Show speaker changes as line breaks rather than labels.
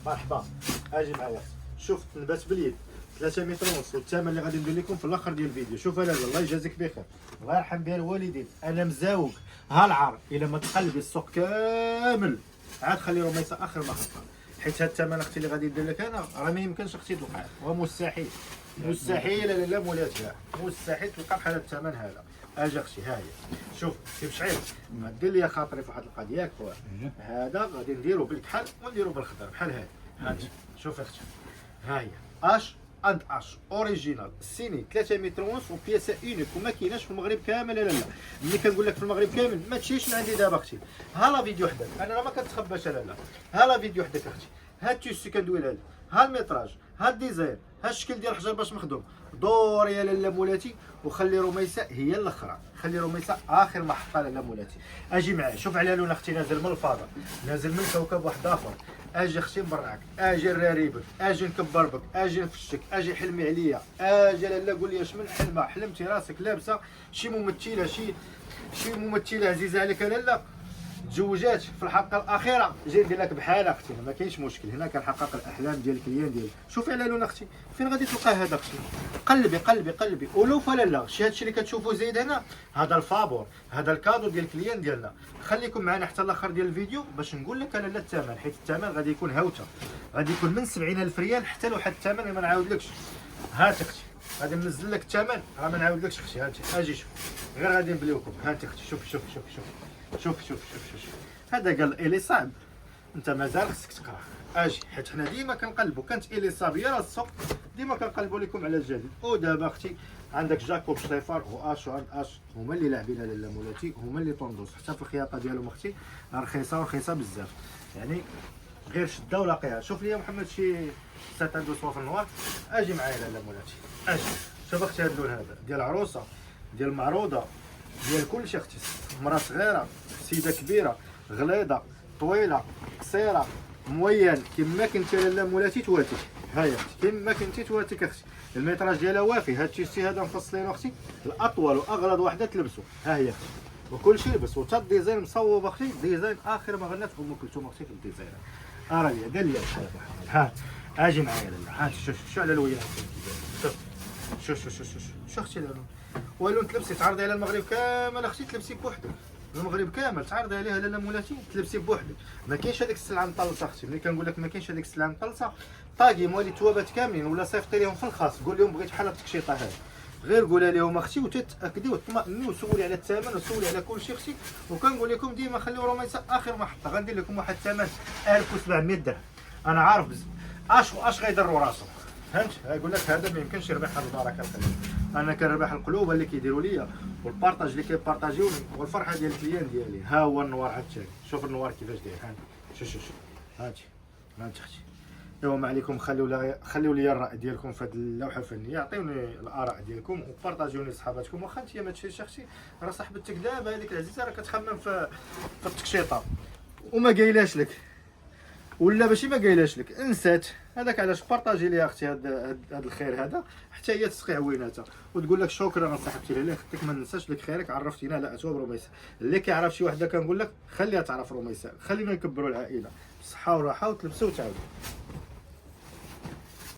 مرحبا. اجي معايا شوف تنبات باليد 3 متر ونص، والثمن اللي غادي ندير لكم في الاخر ديال الفيديو. شوف انا الله يجازيك بخير، الله يرحم بها الوالدين، انا مزاوق ها العار الا ما تقلبي السوق كامل عاد خلي رميصه اخر محطه، حيت هاد الثمن اختي اللي غادي ندير لك انا راه ما يمكنش اختي تلقاه، ومستحيل مستحيل لا مولاتها مستحيل تلقى بحال هاد الثمن هذا. اجي اختي ها هي شوف كيف شعير دير لي خاطري في واحد القضيه ياك هذا غادي نديرو بالكحل ونديرو بالخضر بحال هذا. هانت شوف اختي ها هي اش اند اش اوريجينال سيني 3 متر ونص وبياسه اونيك وما كايناش في المغرب كامل. لا ملي كنقول لك في المغرب كامل ما تمشيش لعندي دابا اختي. ها لا فيديو حداك انا راه ما كنتخباش لا ها لا فيديو حداك اختي، ها التيسي كندوي لها، ها الميتراج، ها الديزاين، ها الشكل ديال الحجر باش مخدوم. دور يا لاله مولاتي وخلي رميسه هي الاخرى، خلي رميسه اخر محطه لاله مولاتي. اجي معايا شوف على لون اختي نازل من الفضاء، نازل من كوكب واحد اخر. اجي اختي نبرعك، اجي نراري بك، اجي نكبر بك، اجي نفشك، اجي حلمي عليا، اجي لاله قول لي اش من حلمه حلمتي راسك لابسه شي ممثله شي ممثله عزيزه عليك لاله تزوجات في الحلقه الاخيره جاي ندير لك بحال اختي ما كاينش مشكل. هنا كنحقق الاحلام ديال الكليان ديالي. شوفي على لون اختي فين غادي تلقى هذا اختي، قلبي قلبي قلبي ولو فلا لا شي هادشي اللي كتشوفوا زايد هنا هذا الفابور، هذا الكادو ديال الكليان ديالنا. خليكم معنا حتى الاخر ديال الفيديو باش نقول لك انا لا الثمن، حيت الثمن غادي يكون هاوته، غادي يكون من 70,000 ريال حتى لواحد الثمن اللي ما نعاودلكش. هات اختي غادي ننزل لك الثمن راه ما نعاودلكش اختي. هاتي اجي شوف غير غادي نبليوكم. هاتي اختي شوف شوف شوف شوف شوف شوف شوف شوف هذا قال الي صعب انت مازال خصك تقرا. اجي حيت حنا ديما كنقلبوا كانت الي صابيه راه السوق ديما كنقلبوا لكم على الجديد. ودابا اختي عندك جاكوب شليفر واش وعند اش هما اللي لاعبين لاله مولاتي، هما اللي طوندوس حتى في الخياطه ديالهم اختي رخيصه ورخيصه بزاف، يعني غير شده ولاقيها. شوف لي محمد شي ساتاندو صوف النوار. اجي معايا لاله مولاتي اجي شوف اختي هذا اللون هذا ديال عروسه ديال معروضه ديال كلشي اختي، مرا صغيره سيده كبيره غليظه طويله قصيره موين كما كنتي لاله مولاتي تواتيك. ها هي اختي كما كنتي تواتيك اختي، الميتراج ديالها وافي. هاد التيشتي هذا مفصلينو اختي الاطول واغلظ وحده تلبسو. ها هي اختي وكلشي لبس وتا الديزاين مصوب اختي، ديزاين اخر ما غنات ام كلثوم اختي في الديزاين. راه ليا قال لي بحال ها اجي معايا لاله. ها شوف على الوجه شوف شوف شوف شوف شوف اختي لالو ولون تلبسي تعرضي على المغرب كامل اختي تلبسي بوحدك، المغرب كامل تعرضي عليها لاله مولاتي تلبسي بوحدك. ما كاينش هذيك السلعه مطلصه اختي، ملي كنقول لك ما كاينش هذيك السلعه مطلصه طاقي موالي توابات كاملين ولا صيفطي لهم في الخاص قول لهم بغيت بحال التكشيطه هذه، غير قولها لهم اختي وتتاكدي وتطمئني وسولي على الثمن وسولي على كل شيء اختي. وكنقول لكم ديما خليو رميسه اخر محطه غندير لكم واحد الثمن 1700 درهم. انا عارف اش غيضروا راسهم فهمت. يقول لك هذا ما يمكنش يربح هذه البركه القليل. انا كنربح القلوب اللي كيديروا ليا والبارطاج اللي كيبارطاجيوني والفرحه ديال الكليان ديالي. ها هو النوار عاوتاني شوف النوار كيفاش داير. هاني شوف شوف شوف هاتي هانت اختي. ايوا ما عليكم خليو لي الراي ديالكم في هذه اللوحه الفنيه، عطيوني الاراء ديالكم وبارطاجيوني لصحاباتكم. واخا انت ما تشريش اختي راه صاحبتك دابا هذيك العزيزه راه كتخمم في التكشيطه وما قايلاش لك ولا ماشي ما قايلاش لك انسات. هذاك علاش بارطاجي ليها اختي هذا الخير هذا حتى هي تسقي عويناتها وتقول لك شكرا صاحبتي لله خدتك ما ننساش لك خيرك عرفتينا على اتواب رميسه. اللي كيعرف شي وحده كنقول لك خليها تعرف رميسه، خلينا نكبروا العائله بالصحه والراحه وتلبسوا وتعاودوا.